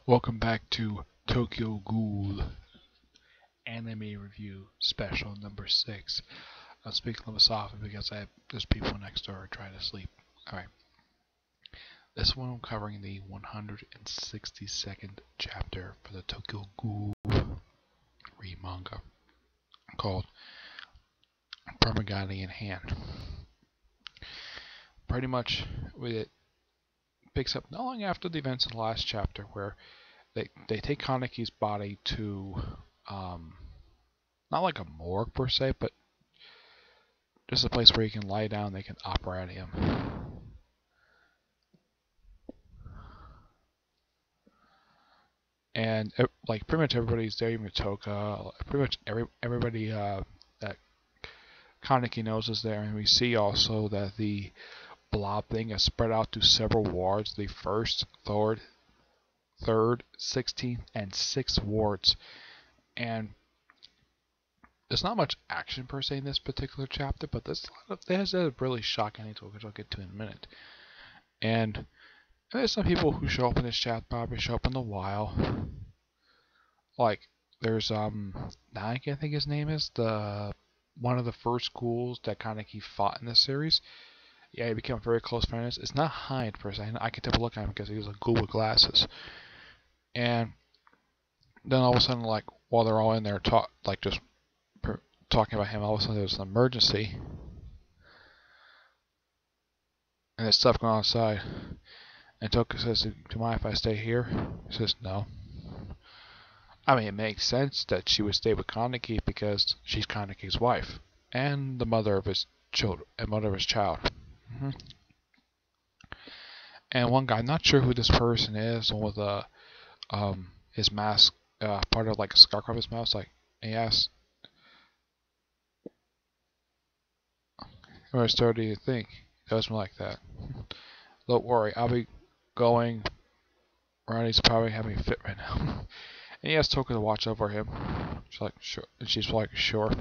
Welcome back to Tokyo Ghoul Anime Review Special number 6. I'm speaking a little softly because there's people next door trying to sleep. Alright. This one I'm covering the 162nd chapter for the Tokyo Ghoul manga called Pomegranate in Hand. Pretty much it picks up not long after the events in the last chapter where they take Kaneki's body to not like a morgue per se, but just a place where he can lie down, they can operate him. And like pretty much everybody's there, even Toka, pretty much everybody that Kaneki knows is there, and we see also that the blob thing is spread out to several wards, the 1st, 3rd, 16th, and 6th wards. And there's not much action per se in this particular chapter, but there's a really shocking detail which I'll get to in a minute. And there's some people who show up in this chapter, probably show up in a while. Like there's I can't think his name is one of the first ghouls that Kaneki fought in this series. Yeah, he became very close friends. It's not Hind per se. I can take a look at him because he was a ghoul with glasses. And then all of a sudden, like while they're all in there talking about him, all of a sudden there's an emergency, and there's stuff going on outside. And Toka says, "Do you mind if I stay here?" He says, "No." I mean, it makes sense that she would stay with Kaneki because she's Kaneki's wife and the mother of his child. And one guy, I'm not sure who this person is, with his mask, part of like a scar across his mouth, like he asks, "How much do you think?" He does me like that. "Don't worry, I'll be going. Ronnie's probably having a fit right now." And he asks Toka to watch over him. She's like, "Sure." And she's like, "Sure."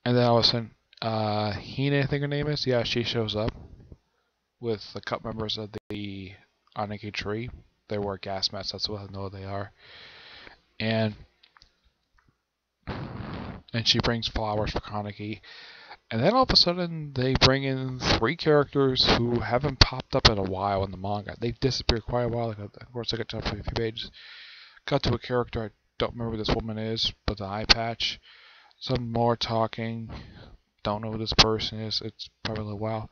And then all of a sudden, Hina, I think her name is, yeah, she shows up with a couple members of the Aneki tree. They wear gas masks, that's what I know they are. And she brings flowers for Kaneki. And then all of a sudden, they bring in 3 characters who haven't popped up in a while in the manga. They've disappeared quite a while. Of course, I got to a few pages. Got to a character, I don't remember who this woman is, but the eye patch. Some more talking. Don't know who this person is. It's probably a little while.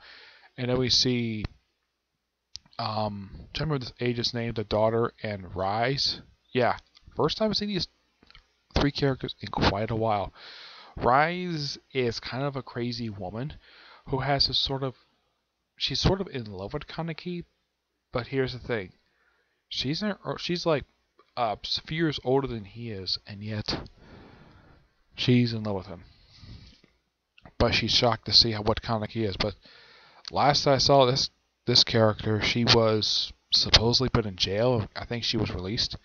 And then we see, I don't remember this agent's name, the daughter, and Rise. Yeah, first time I've seen these 3 characters in quite a while. Rise is kind of a crazy woman who has she's sort of in love with Kaneki, but here's the thing. She's like a few years older than he is, and yet she's in love with him. But she's shocked to see what Kaneki is. But last I saw this character, she was supposedly put in jail. I think she was released.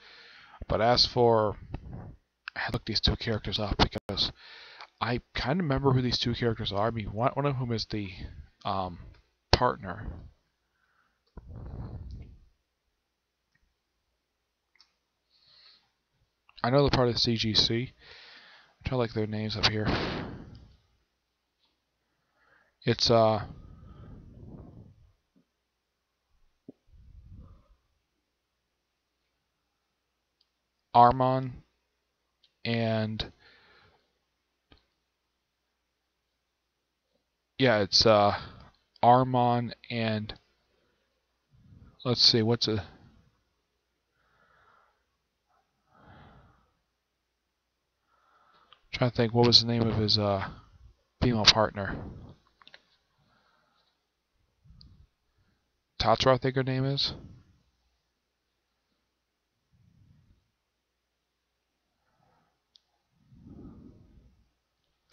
But as for, I looked these 2 characters up because I kind of remember who these 2 characters are. I mean, one of whom is the partner. I know they're part of the CGC. I'm trying to look their names up here. It's Armon and yeah, it's Armon and let's see, what's a trying to think what was the name of his female partner. Tatra, I think her name is.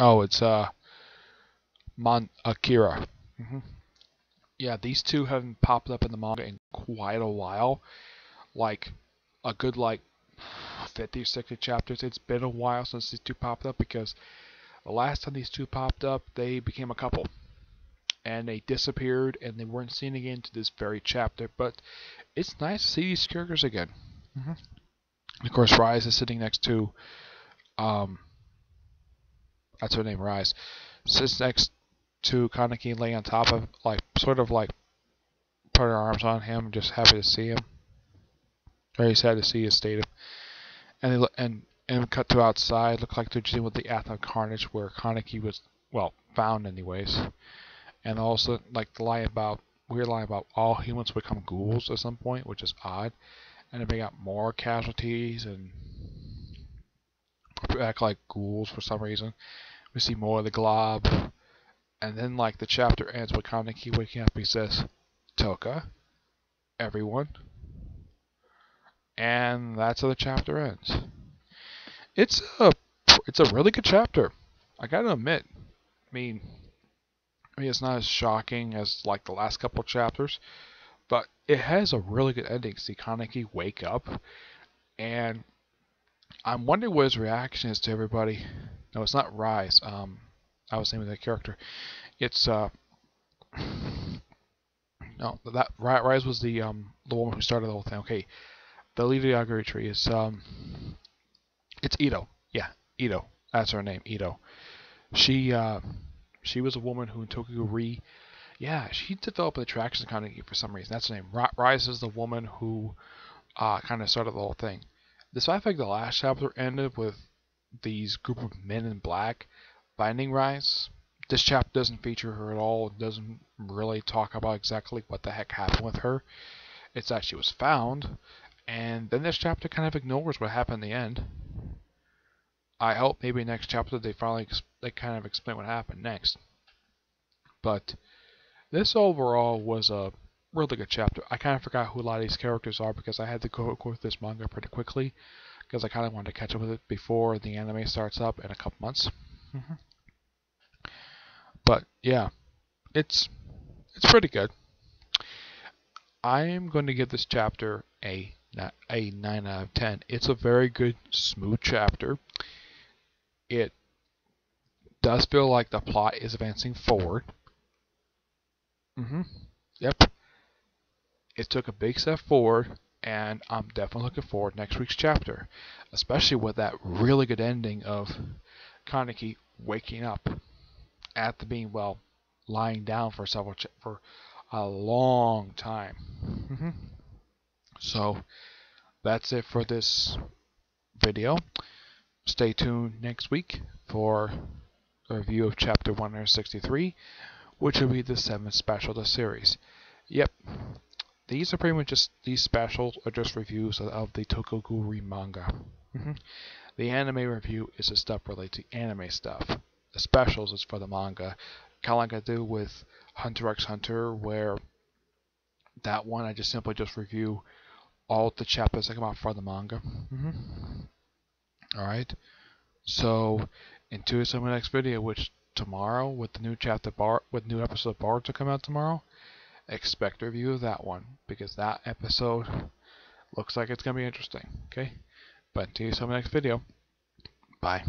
Oh, it's Akira. Yeah, these 2 haven't popped up in the manga in quite a while. Like a good 50 or 60 chapters. It's been a while since these 2 popped up because the last time these 2 popped up, they became a couple. and they disappeared and they weren't seen again to this very chapter. But it's nice to see these characters again. hmm Of course, Rise is sitting next to, um, that's her name, Rise, sits next to Kaneki, laying on top of, like, sort of like, put her arms on him, just happy to see him. Very sad to see his state. And they and cut to outside. Look like they're dealing with the Ath of Carnage, where Kaneki was, well, found anyways. And also, like, the lie about, weird lie about all humans become ghouls at some point, which is odd. And then they got more casualties and act like ghouls for some reason. We see more of the glob. And then, like, the chapter ends with Kaneki waking up. He says, Toka, everyone. And that's how the chapter ends. It's a really good chapter. I gotta admit. I mean, it's not as shocking as like the last couple of chapters, but it has a really good ending. See Kaneki wake up, and I'm wondering what his reaction is to everybody. No, it's not Rise. I was naming that character. It's no, that Rise was the woman who started the whole thing. Okay, the leader of the Aguri tree is it's Ito. Yeah, Ito. That's her name, Ito. She was a woman who in Tokyo she developed an attraction to Kaneki for some reason. That's her name. Rise is the woman who kind of started the whole thing. Despite the fact the last chapter ended with these group of men in black finding Rise, this chapter doesn't feature her at all. It doesn't really talk about exactly what the heck happened with her. It's that she was found, and then this chapter kind of ignores what happened in the end. I hope maybe next chapter they finally kind of explain what happened next. But this overall was a really good chapter. I kind of forgot who a lot of these characters are because I had to go with this manga pretty quickly because I kind of wanted to catch up with it before the anime starts up in a couple months. But yeah, it's pretty good. I am going to give this chapter a 9 out of 10. It's a very good, smooth chapter. It does feel like the plot is advancing forward. Yep. It took a big step forward, and I'm definitely looking forward to next week's chapter, especially with that really good ending of Kaneki waking up after being, well, lying down for a long time. So that's it for this video. Stay tuned next week for a review of chapter 163, which will be the 7th special of the series. Yep, these are pretty much these specials are just reviews of the Tokoguri manga. The anime review is the stuff related to anime stuff. The specials is for the manga. Kind of like I do with Hunter x Hunter, where that one I just simply review all the chapters that come out for the manga. Alright, so until some of the next video, which tomorrow with the new new episode of Bard to come out tomorrow, expect a review of that one because that episode looks like it's gonna be interesting. Okay, but until some of the next video, bye.